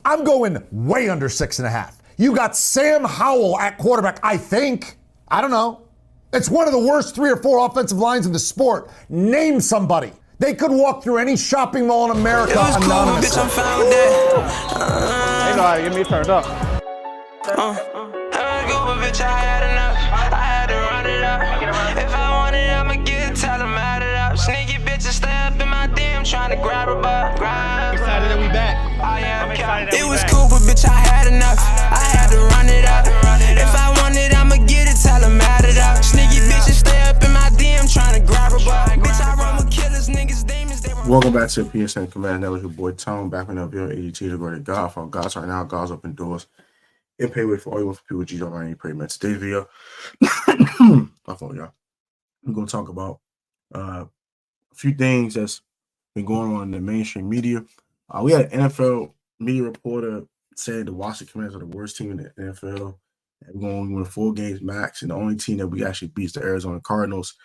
I'm going way under 6.5. You got Sam Howell at quarterback, I think. I don't know. It's one of the worst 3 or 4 offensive lines in the sport. Name somebody. They could walk through any shopping mall in America anonymously. Cool, bitch, I'm fine with that. They know how to get me turned up. Bitch, I had enough. I had to run it up. If I want it, I'ma get it, tell them add it up. Sneaky bitches stay up in my DM trying to grab her butt. I'm excited that we back. I'm excited that it we was back. cool, but bitch, I had enough. I had to run it up. If I want it, I'ma get it, tell them add it up. Sneaky bitches stay up in my DM trying to grab her butt. Bitch, I run with killers, niggas, demons. Welcome back to PSN Command. That was your boy Tone back when up here ADT to go to God for God's right now. God's open doors. And pay with for all you want for people. G don't any pray, man. Today's video, my fault, y'all. We're gonna talk about a few things that's been going on in the mainstream media. We had an NFL media reporter saying the Washington Commanders are the worst team in the NFL. And we're going to win 4 games max, and the only team that we actually beat is the Arizona Cardinals.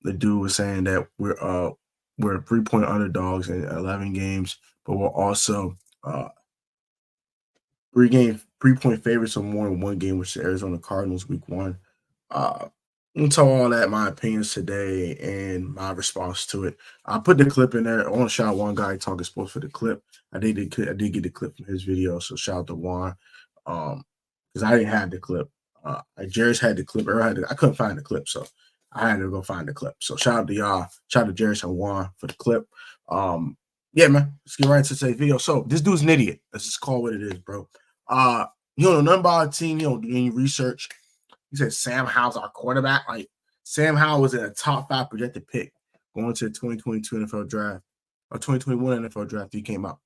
The dude was saying that we're 3-point underdogs in 11 games, but we're also 3-point favorites or more in 1 game, which is Arizona Cardinals week 1. I'm going to tell all that, my opinions today and my response to it. I put the clip in there. I want to shout out one guy talking sports for the clip. I did get the clip from his video, so shout out to Juan because I didn't have the clip. Jeris had the clip. I couldn't find the clip, so I had to go find the clip. So shout out to y'all. Shout out to Jeris and Juan for the clip. Yeah, man. Let's get right into today's video. So this dude's an idiot. Let's just call it what it is, bro. You don't know nothing about a team. You don't do any research. He said Sam Howell's our quarterback. Like, Sam Howell was in a top 5 projected pick going to the 2022 NFL draft or 2021 NFL draft. He came out.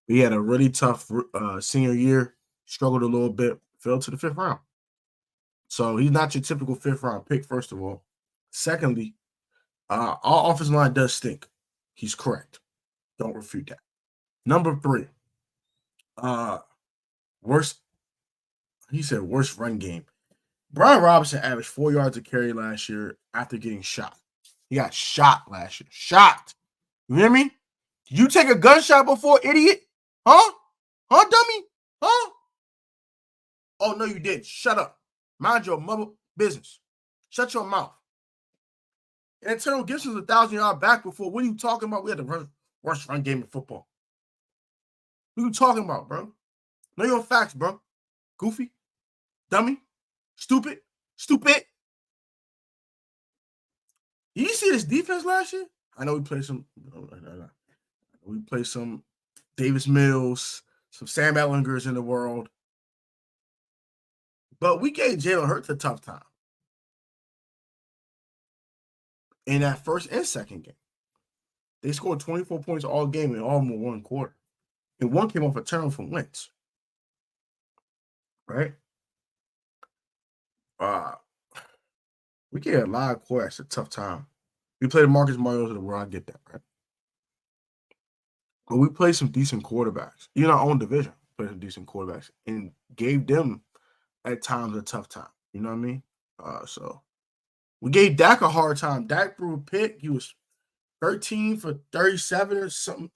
He had a really tough senior year, struggled a little bit, fell to the 5th round. So he's not your typical 5th round pick, first of all. Secondly, our offensive line does stink. He's correct. Don't refute that. Number 3, worst run game. Brian Robinson averaged 4 yards a carry last year after getting shot. He got shot last year. Shot. You hear me? Did you take a gunshot before, idiot? Huh? Huh, dummy? Huh? Oh, no, you didn't. Shut up. Mind your mother business. Shut your mouth. Antonio Gibson's a 1,000-yard back before. What are you talking about? We had the worst run game in football. What are you talking about, bro? Know your facts, bro. Goofy. Dummy. Stupid. Did you see this defense last year? I know we played some Davis Mills, some Sam Ellingers in the world. But we gave Jalen Hurts a tough time in that first and second game. They scored 24 points all game in all but 1 quarter. And 1 came off a turnover from Wentz. Right? We gave a lot of quarterbacks a tough time. We played Marcus Mariota of the world. I get that, right? But we played some decent quarterbacks. Even our own division played some decent quarterbacks and gave them at times a tough time. You know what I mean? So we gave Dak a hard time. Dak threw a pick. He was 13 for 37 or some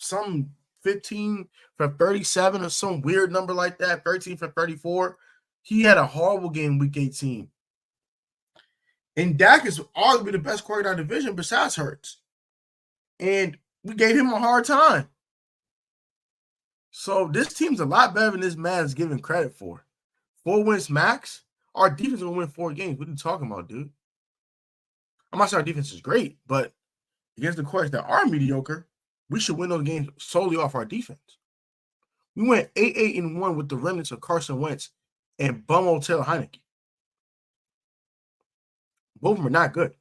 15 for 37 or some weird number like that. 13 for 34. He had a horrible game week 18. And Dak is arguably the best quarterback in our division besides Hurts. And we gave him a hard time. So this team's a lot better than this man is giving credit for. 4 wins max. Our defense will win 4 games. What are you talking about, dude? I'm not saying our defense is great, but against the quarterbacks that are mediocre, we should win those games solely off our defense. We went 8-8-1 with the remnants of Carson Wentz and bum-old Taylor Heineke. Both of them are not good.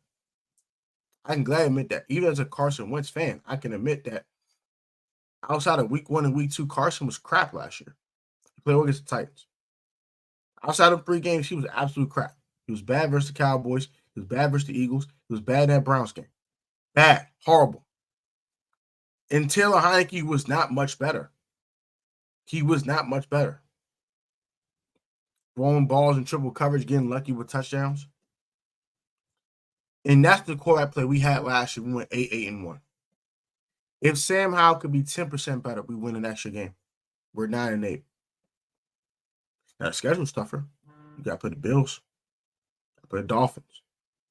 I can gladly admit that. Even as a Carson Wentz fan, I can admit that outside of week 1 and week 2, Carson was crap last year. He played against the Titans. Outside of 3 games, he was absolute crap. He was bad versus the Cowboys. He was bad versus the Eagles. He was bad in that Browns game. Bad. Horrible. And Taylor Heineke was not much better. He was not much better. Throwing balls in triple coverage, getting lucky with touchdowns. And that's the quarterback play we had last year. We went 8-8-1. If Sam Howell could be 10% better, we win an extra game. We're 9-8. Now the schedule's tougher. You got to play the Bills, play the Dolphins,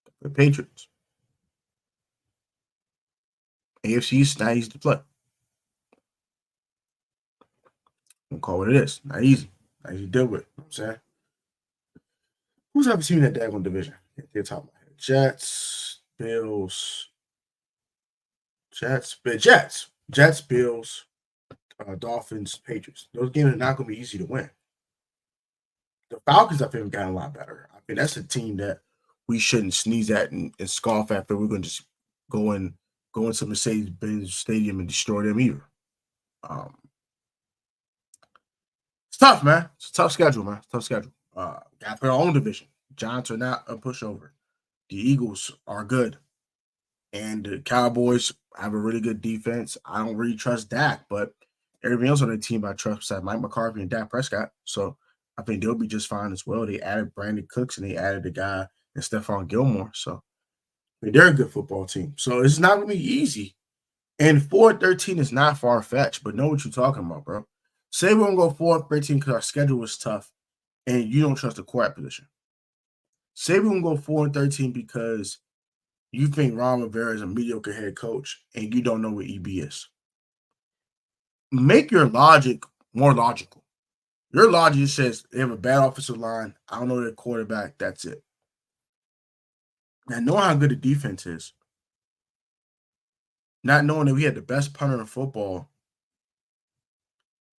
play the Patriots. AFC East not easy to play. We'll call what it is. Not easy. Not easy to deal with. You know what I'm saying? Who's ever seen that daggone division? At the top of my head. Jets, Bills, Bills, Dolphins, Patriots. Those games are not going to be easy to win. The Falcons, I think, have gotten a lot better. I mean, that's a team that we shouldn't sneeze at and scoff at, but we're going to just go into Mercedes-Benz Stadium and destroy them either. It's tough, man. It's a tough schedule, man. It's a tough schedule. Got to play our own division. Giants are not a pushover. The Eagles are good. And the Cowboys have a really good defense. I don't really trust Dak, but everything else on the team I trust besides Mike McCarthy and Dak Prescott. So I think they'll be just fine as well. They added Brandon Cooks and they added the guy and Stephon Gilmore. So I mean, they're a good football team. So it's not going to be easy. And 4-13 is not far-fetched, but know what you're talking about, bro. Say we're going to go 4-13 because our schedule was tough and you don't trust the quarterback position. Say we're going to go 4-13 because you think Ron Rivera is a mediocre head coach and you don't know what EB is. Make your logic more logical. Your logic says they have a bad offensive line. I don't know their quarterback. That's it. Now, knowing how good the defense is, not knowing that we had the best punter in football,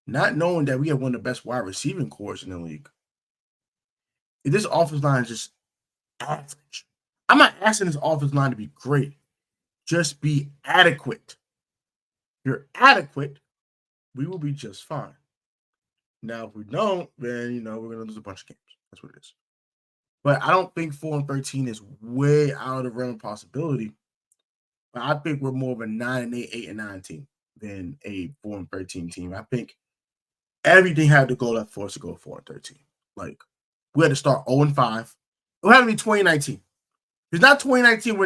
not knowing that we have one of the best wide receiving corps in the league, if this offensive line is just average. I'm not asking this offensive line to be great. Just be adequate. If you're adequate, we will be just fine. Now, if we don't, then, we're going to lose a bunch of games. That's what it is. But I don't think 4-13 is way out of the realm of possibility. But I think we're more of a 9-8, 8-9 team than a 4-13 team. I think everything had to go left for us to go 4-13. Like, we had to start 0-5. It had to be 2019. If it's not 2019,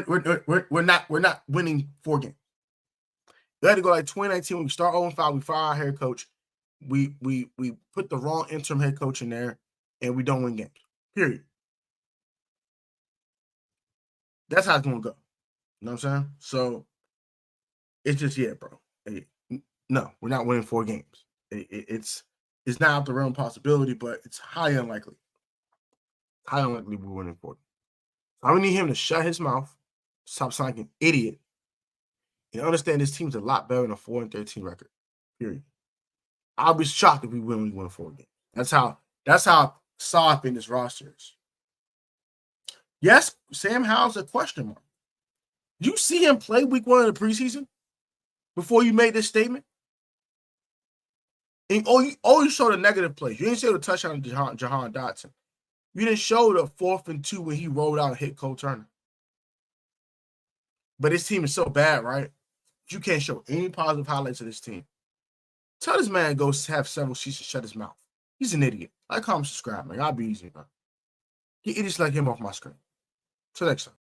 we're not winning 4 games. We had to go like 2019 when we start 0-5. We fire our head coach. We put the wrong interim head coach in there, and we don't win games. Period. That's how it's gonna go. You know what I'm saying? So it's just bro. No, we're not winning 4 games. It's not out the realm of possibility, but it's highly unlikely. Highly unlikely we're winning 4. I need him to shut his mouth, stop sounding like an idiot, and understand this team's a lot better than a 4-13 record. Period. I'll be shocked if we only win 4 games. That's how soft in this roster is. Yes, Sam Howell's a question mark. You see him play week 1 of the preseason before you made this statement? And you showed the negative plays. You didn't show the touchdown to Jahan Dotson. You didn't show the 4th and 2 when he rolled out and hit Cole Turner. But this team is so bad, right? You can't show any positive highlights of this team. Tell this man to go have several seats to shut his mouth. He's an idiot. Like, comment, subscribe, man. I'll be easy, man. Get idiots like him off my screen. Till next time.